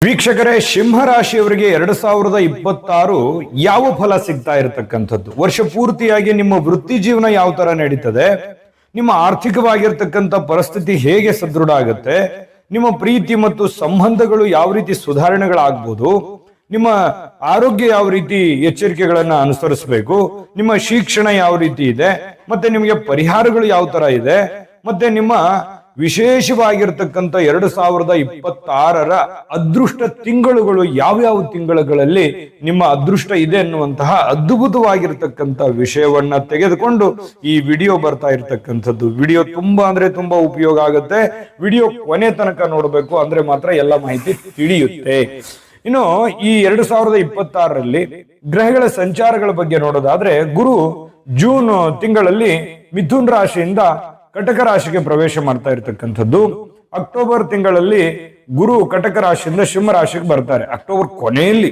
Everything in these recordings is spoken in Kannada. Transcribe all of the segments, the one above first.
ವೀಕ್ಷಕರೇ, ಸಿಂಹ ರಾಶಿಯವರಿಗೆ 2026 ಯಾವ ಫಲ ಸಿಗ್ತಾ ಇರತಕ್ಕಂಥದ್ದು, ವರ್ಷ ಪೂರ್ತಿಯಾಗಿ ನಿಮ್ಮ ವೃತ್ತಿ ಜೀವನ ಯಾವ ತರ ನಡೀತದೆ, ನಿಮ್ಮ ಆರ್ಥಿಕವಾಗಿರ್ತಕ್ಕಂಥ ಪರಿಸ್ಥಿತಿ ಹೇಗೆ ಸದೃಢ ಆಗುತ್ತೆ, ನಿಮ್ಮ ಪ್ರೀತಿ ಮತ್ತು ಸಂಬಂಧಗಳು ಯಾವ ರೀತಿ ಸುಧಾರಣೆಗಳಾಗಬಹುದು, ನಿಮ್ಮ ಆರೋಗ್ಯ ಯಾವ ರೀತಿ ಎಚ್ಚರಿಕೆಗಳನ್ನ ಅನುಸರಿಸಬೇಕು, ನಿಮ್ಮ ಶಿಕ್ಷಣ ಯಾವ ರೀತಿ ಇದೆ, ಮತ್ತೆ ನಿಮಗೆ ಪರಿಹಾರಗಳು ಯಾವ ತರ ಇದೆ, ಮತ್ತೆ ನಿಮ್ಮ ವಿಶೇಷವಾಗಿರ್ತಕ್ಕಂಥ 2026 ಅದೃಷ್ಟ ತಿಂಗಳುಗಳು ಯಾವ್ಯಾವ ತಿಂಗಳುಗಳಲ್ಲಿ ನಿಮ್ಮ ಅದೃಷ್ಟ ಇದೆ ಅನ್ನುವಂತಹ ಅದ್ಭುತವಾಗಿರ್ತಕ್ಕಂಥ ವಿಷಯವನ್ನ ತೆಗೆದುಕೊಂಡು ಈ ವಿಡಿಯೋ ಬರ್ತಾ ಇರ್ತಕ್ಕಂಥದ್ದು. ವಿಡಿಯೋ ತುಂಬಾ ಉಪಯೋಗ ಆಗುತ್ತೆ. ವಿಡಿಯೋ ಕೊನೆ ತನಕ ನೋಡಬೇಕು, ಅಂದ್ರೆ ಮಾತ್ರ ಎಲ್ಲ ಮಾಹಿತಿ ತಿಳಿಯುತ್ತೆ. ಇನ್ನು ಈ 2026ರಲ್ಲಿ ಗ್ರಹಗಳ ಸಂಚಾರಗಳ ಬಗ್ಗೆ ನೋಡೋದಾದ್ರೆ, ಗುರು ಜೂನ್ ತಿಂಗಳಲ್ಲಿ ಮಿಥುನ್ ರಾಶಿಯಿಂದ ಕಟಕ ರಾಶಿಗೆ ಪ್ರವೇಶ ಮಾಡ್ತಾ ಇರ್ತಕ್ಕಂಥದ್ದು. ಅಕ್ಟೋಬರ್ ತಿಂಗಳಲ್ಲಿ ಗುರು ಕಟಕ ರಾಶಿಯಿಂದ ಸಿಂಹ ರಾಶಿಗೆ ಬರ್ತಾರೆ, ಅಕ್ಟೋಬರ್ ಕೊನೆಯಲ್ಲಿ.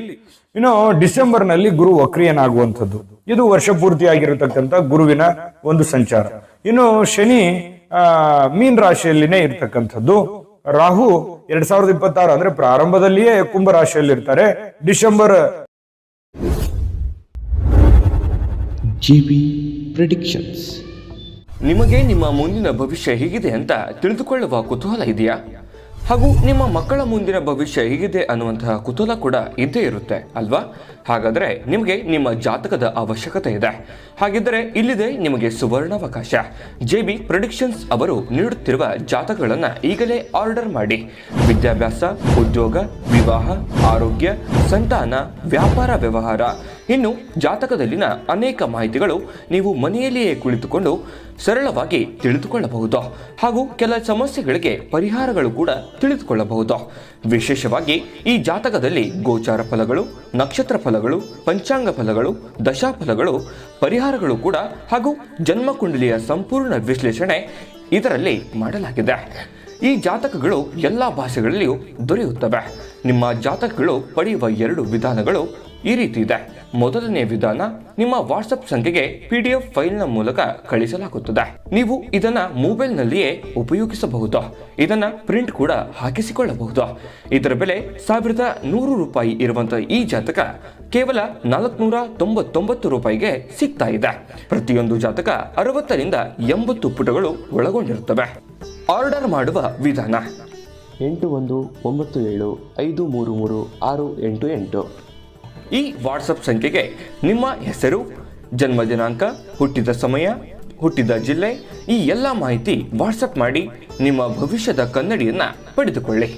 ಇನ್ನು ಡಿಸೆಂಬರ್ ನಲ್ಲಿ ಗುರು ವಕ್ರಿಯನಾಗುವಂಥದ್ದು. ಇದು ವರ್ಷ ಪೂರ್ತಿಯಾಗಿರತಕ್ಕಂಥ ಗುರುವಿನ ಒಂದು ಸಂಚಾರ. ಇನ್ನು ಶನಿ ಮೀನ್ ರಾಶಿಯಲ್ಲಿನೇ ಇರ್ತಕ್ಕಂಥದ್ದು. ರಾಹು 2026 ಅಂದ್ರೆ ಪ್ರಾರಂಭದಲ್ಲಿಯೇ ಕುಂಭ ರಾಶಿಯಲ್ಲಿ ಇರ್ತಾರೆ. December GB predictions. ನಿಮಗೆ ನಿಮ್ಮ ಮುಂದಿನ ಭವಿಷ್ಯ ಹೇಗಿದೆ ಅಂತ ತಿಳಿದುಕೊಳ್ಳುವ ಕುತೂಹಲ ಇದೆಯಾ? ಹಾಗೂ ನಿಮ್ಮ ಮಕ್ಕಳ ಮುಂದಿನ ಭವಿಷ್ಯ ಹೇಗಿದೆ ಅನ್ನುವಂತಹ ಕುತೂಹಲ ಕೂಡ ಇದ್ದೇ ಇರುತ್ತೆ ಅಲ್ವಾ? ಹಾಗಾದರೆ ನಿಮಗೆ ನಿಮ್ಮ ಜಾತಕದ ಅವಶ್ಯಕತೆ ಇದೆ. ಹಾಗಿದ್ದರೆ ಇಲ್ಲಿದೆ ನಿಮಗೆ ಸುವರ್ಣಾವಕಾಶ. JB ಪ್ರೆಡಿಕ್ಷನ್ಸ್ ಅವರು ನೀಡುತ್ತಿರುವ ಜಾತಕಗಳನ್ನು ಈಗಲೇ ಆರ್ಡರ್ ಮಾಡಿ. ವಿದ್ಯಾಭ್ಯಾಸ, ಉದ್ಯೋಗ, ವಿವಾಹ, ಆರೋಗ್ಯ, ಸಂತಾನ, ವ್ಯಾಪಾರ ವ್ಯವಹಾರ, ಇನ್ನು ಜಾತಕದಲ್ಲಿನ ಅನೇಕ ಮಾಹಿತಿಗಳು ನೀವು ಮನೆಯಲ್ಲಿಯೇ ಕುಳಿತುಕೊಂಡು ಸರಳವಾಗಿ ತಿಳಿದುಕೊಳ್ಳಬಹುದು. ಹಾಗೂ ಕೆಲ ಸಮಸ್ಯೆಗಳಿಗೆ ಪರಿಹಾರಗಳು ಕೂಡ ತಿಳಿದುಕೊಳ್ಳಬಹುದು. ವಿಶೇಷವಾಗಿ ಈ ಜಾತಕದಲ್ಲಿ ಗೋಚಾರ ಫಲಗಳು, ನಕ್ಷತ್ರ ಫಲಗಳು, ಪಂಚಾಂಗ ಫಲಗಳು, ದಶಾಫಲಗಳು, ಪರಿಹಾರಗಳು ಕೂಡ ಹಾಗೂ ಜನ್ಮಕುಂಡಲಿಯ ಸಂಪೂರ್ಣ ವಿಶ್ಲೇಷಣೆ ಇದರಲ್ಲಿ ಮಾಡಲಾಗಿದೆ. ಈ ಜಾತಕಗಳು ಎಲ್ಲ ಭಾಷೆಗಳಲ್ಲಿಯೂ ದೊರೆಯುತ್ತವೆ. ನಿಮ್ಮ ಜಾತಕಗಳು ಪಡೆಯುವ 2 ವಿಧಾನಗಳು ಈ ರೀತಿ ಇದೆ. ಮೊದಲನೇ ವಿಧಾನ, ನಿಮ್ಮ ವಾಟ್ಸಪ್ ಸಂಖ್ಯೆಗೆ PDF ಫೈಲ್ನ ಮೂಲಕ ಕಳಿಸಲಾಗುತ್ತದೆ. ನೀವು ಇದನ್ನ ಮೊಬೈಲ್ನಲ್ಲಿಯೇ ಉಪಯೋಗಿಸಬಹುದು. ಇದನ್ನ ಪ್ರಿಂಟ್ ಕೂಡ ಹಾಕಿಸಿಕೊಳ್ಳಬಹುದು. ಇದರ ಬೆಲೆ 1100 ರೂಪಾಯಿ ಇರುವಂತಹ ಈ ಜಾತಕ ಕೇವಲ 499 ರೂಪಾಯಿಗೆ ಸಿಗ್ತಾ ಇದೆ. ಪ್ರತಿಯೊಂದು ಜಾತಕ 60 ರಿಂದ 80 ಪುಟಗಳು ಒಳಗೊಂಡಿರುತ್ತವೆ. ಆರ್ಡರ್ ಮಾಡುವ ವಿಧಾನ: 8197533688. ಈ ವಾಟ್ಸಪ್ ಸಂಖ್ಯೆಗೆ ನಿಮ್ಮ ಹೆಸರು, ಜನ್ಮ ದಿನಾಂಕ, ಹುಟ್ಟಿದ ಸಮಯ, ಹುಟ್ಟಿದ ಜಿಲ್ಲೆ, ಈ ಎಲ್ಲ ಮಾಹಿತಿ ವಾಟ್ಸಪ್ ಮಾಡಿ ನಿಮ್ಮ ಭವಿಷ್ಯದ ಕನ್ನಡಿಯನ್ನ ಪಡೆದುಕೊಳ್ಳಿ.